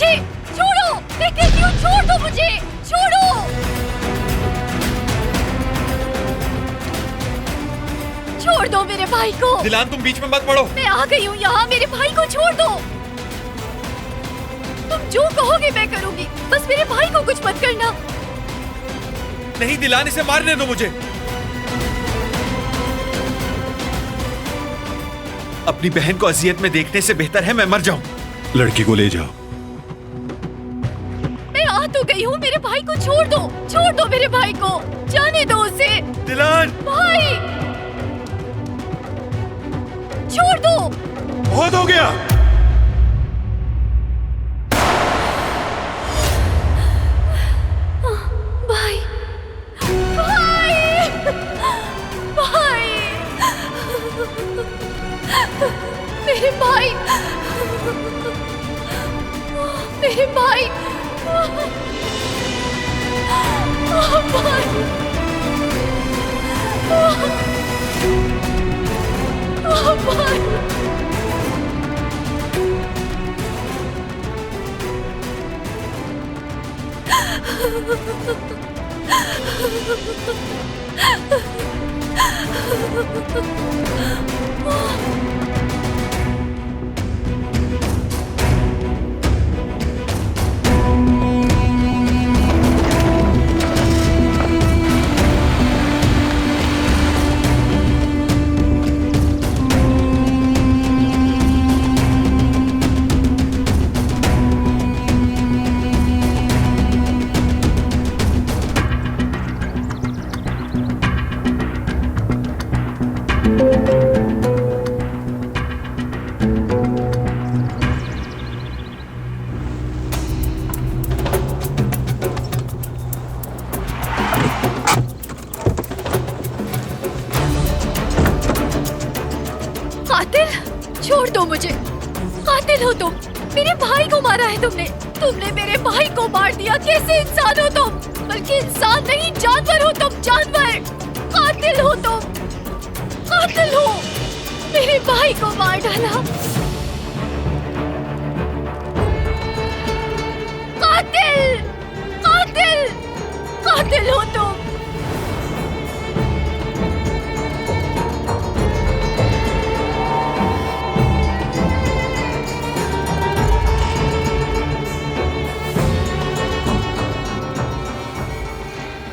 मुझे, छोड़ो, मैं कहती हूँ छोड़ दो मुझे, छोड़ो। छोड़ दो मेरे भाई को। दिलान तुम बीच में मत पड़ो। मैं आ गई हूँ यहाँ, मेरे भाई को छोड़ दो। तुम जो कहोगे मैं करूँगी, बस मेरे भाई को कुछ मत करना। नहीं दिलान, इसे मारने दो मुझे। अपनी बहन को अजियत में देखने से बेहतर है मैं मर जाऊं। लड़की को ले जाओ। मैं आ तो गई हूँ, मेरे भाई को छोड़ दो मेरे भाई को, जाने दो उसे। दिलान भाई छोड़ दो। बहुत हो गया। भाई भाई भाई मेरे भाई मेरे भाई भाई छोड़ दो मुझे, कातिल हो तुम। मेरे भाई को मारा है तुमने मेरे भाई को मार दिया। कैसे इंसान हो तुम? बल्कि इंसान नहीं, जानवर हो तुम, जानवर। कातिल हो तुम, कातिल हो। मेरे भाई को मार डाला। कातिल, कातिल, कातिल हो तुम।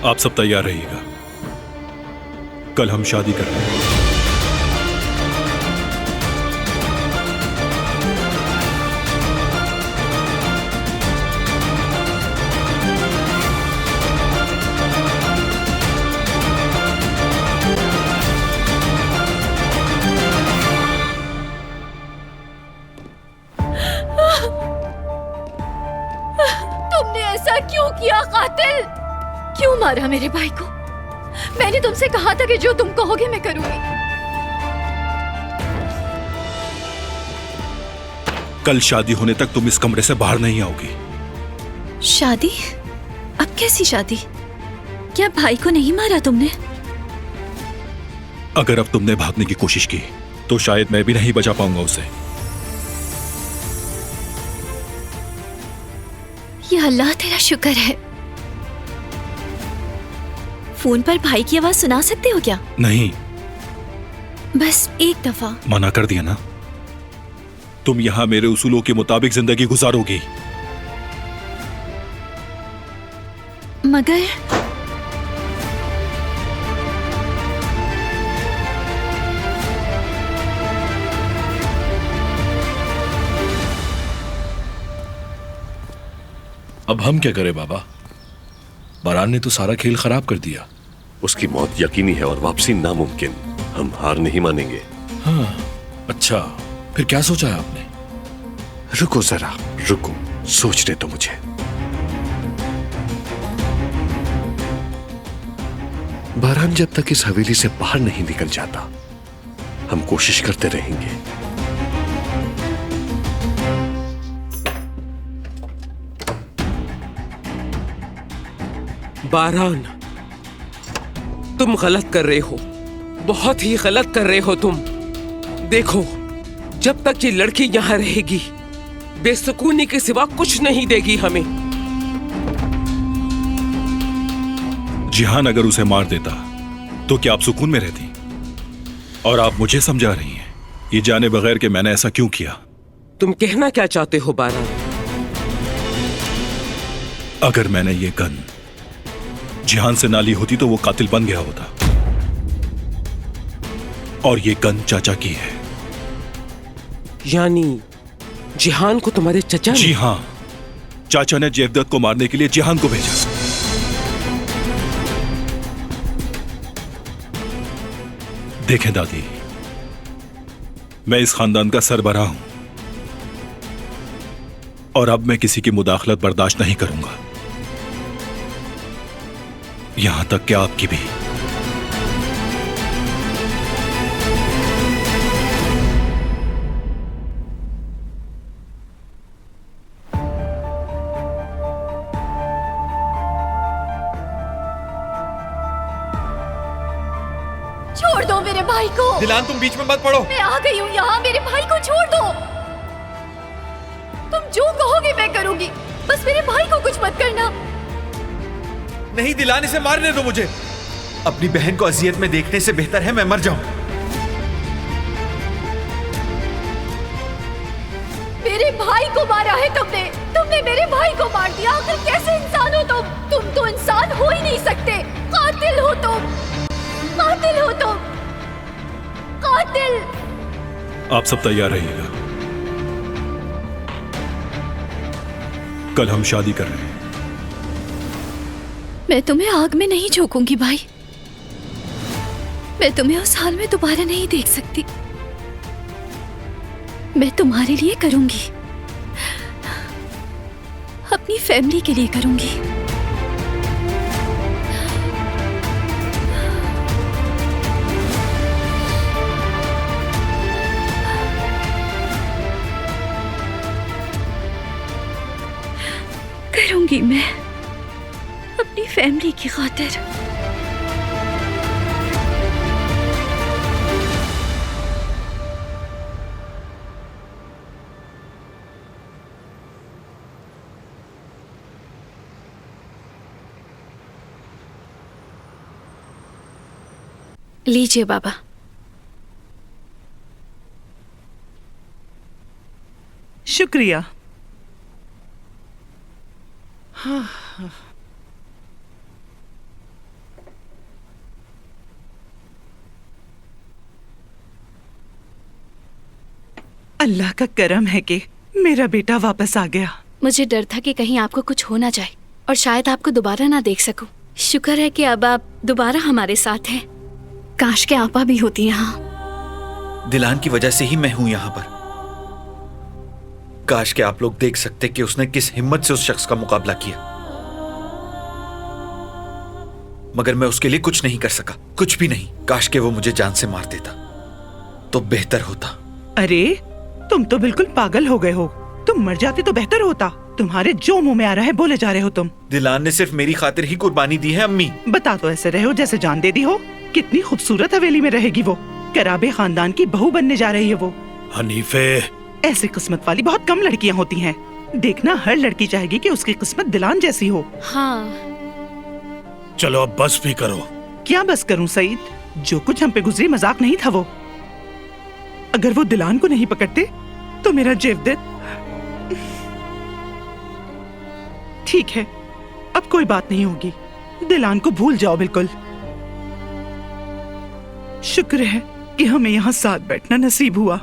आप सब तैयार रहिएगा, कल हम शादी कर रहे हैं। तुमने ऐसा क्यों किया कातिल? क्यों मारा मेरे भाई को? मैंने तुमसे कहा था कि जो तुम कहोगे मैं करूंगी। कल शादी होने तक तुम इस कमरे से बाहर नहीं आओगी। शादी? अब कैसी शादी? क्या भाई को नहीं मारा तुमने? अगर अब तुमने भागने की कोशिश की तो शायद मैं भी नहीं बचा पाऊंगा उसे। या अल्लाह तेरा शुक्र है। फोन पर भाई की आवाज सुना सकते हो क्या? नहीं। बस एक दफा। मना कर दिया ना। तुम यहां मेरे उसूलों के मुताबिक जिंदगी गुजारोगी। मगर अब हम क्या करें बाबा? बारान ने तो सारा खेल खराब कर दिया। उसकी मौत यकीनी है और वापसी नामुमकिन। हम हार नहीं मानेंगे। हाँ, अच्छा फिर क्या सोचा है आपने? रुको जरा, रुको, सोचने तो मुझे। बारान जब तक इस हवेली से बाहर नहीं निकल जाता, हम कोशिश करते रहेंगे। बारान, तुम गलत कर रहे हो, बहुत ही गलत कर रहे हो तुम। देखो, जब तक ये लड़की यहाँ रहेगी बेसुकूनी के सिवा कुछ नहीं देगी हमें। जिहान अगर उसे मार देता तो क्या आप सुकून में रहती? और आप मुझे समझा रही हैं ये जाने बगैर कि मैंने ऐसा क्यों किया। तुम कहना क्या चाहते हो बारान? अगर मैंने ये गन जिहान से ना ली होती तो वो कातिल बन गया होता। और ये गन चाचा की है। यानी जिहान को तुम्हारे चचा ने? जी हां, चाचा ने जेवदत्त को मारने के लिए जिहान को भेजा। देखें दादी, मैं इस खानदान का सरबराह हूं और अब मैं किसी की मुदाखलत बर्दाश्त नहीं करूंगा, यहां तक कि आपकी भी। छोड़ दो मेरे भाई को। दिलान तुम बीच में मत पड़ो। मैं आ गई हूँ यहाँ, मेरे भाई को छोड़ दो। तुम जो कहोगे मैं करूंगी, बस मेरे भाई को कुछ मत करना। नहीं दिलान, इसे मारने दो मुझे। अपनी बहन को अजियत में देखने से बेहतर है मैं मर जाऊं। मेरे भाई को मारा है तुमने मेरे भाई को मार दिया। आखिर कैसे इंसान हो तुम तो इंसान हो ही नहीं सकते। कातिल हो तुम, कातिल हो तुम, कातिल। आप सब तैयार रहिएगा, कल हम शादी कर रहे हैं। मैं तुम्हें आग में नहीं झोंकूंगी भाई। मैं तुम्हें उस हाल में दोबारा नहीं देख सकती। मैं तुम्हारे लिए करूंगी, अपनी फैमिली के लिए करूंगी। करूंगी मैं अपनी फैमिली की खातिर। लीजिए बाबा। शुक्रिया। अल्लाह का करम है कि मेरा बेटा वापस आ गया। मुझे डर था कि कहीं आपको कुछ हो ना जाए और शायद आपको दोबारा ना देख सकूं। शुक्र है कि अब आप दोबारा हमारे साथ हैं। काश के आपा भी होती यहाँ। दिलान की वजह से ही मैं हूं यहाँ पर। काश के आप लोग देख सकते कि उसने किस हिम्मत से उस शख्स का मुकाबला किया, मगर मैं उसके लिए कुछ नहीं कर सका, कुछ भी नहीं। काश के वो मुझे जान से मार देता तो बेहतर होता। अरे तुम तो बिल्कुल पागल हो गए हो। तुम मर जाते तो बेहतर होता। तुम्हारे जो मुंह में आ रहा है बोले जा रहे हो तुम। दिलान ने सिर्फ मेरी खातिर ही कुर्बानी दी है अम्मी। बता तो ऐसे रहे हो जैसे जान दे दी हो। कितनी खूबसूरत हवेली में रहेगी वो। कराबे खानदान की बहू बनने जा रही है वो। हनीफे, ऐसी किस्मत वाली बहुत कम लड़कियां होती हैं। देखना हर लड़की चाहेगी कि उसकी किस्मत दिलान जैसी हो। हाँ, चलो अब बस भी करो। क्या बस करूं सईद? जो कुछ हम पे गुजरी मजाक नहीं था वो। अगर वो दिलान को नहीं पकड़ते तो मेरा जेवदत्त। ठीक है, अब कोई बात नहीं होगी। दिलान को भूल जाओ बिल्कुल। शुक्र है कि हमें यहाँ साथ बैठना नसीब हुआ।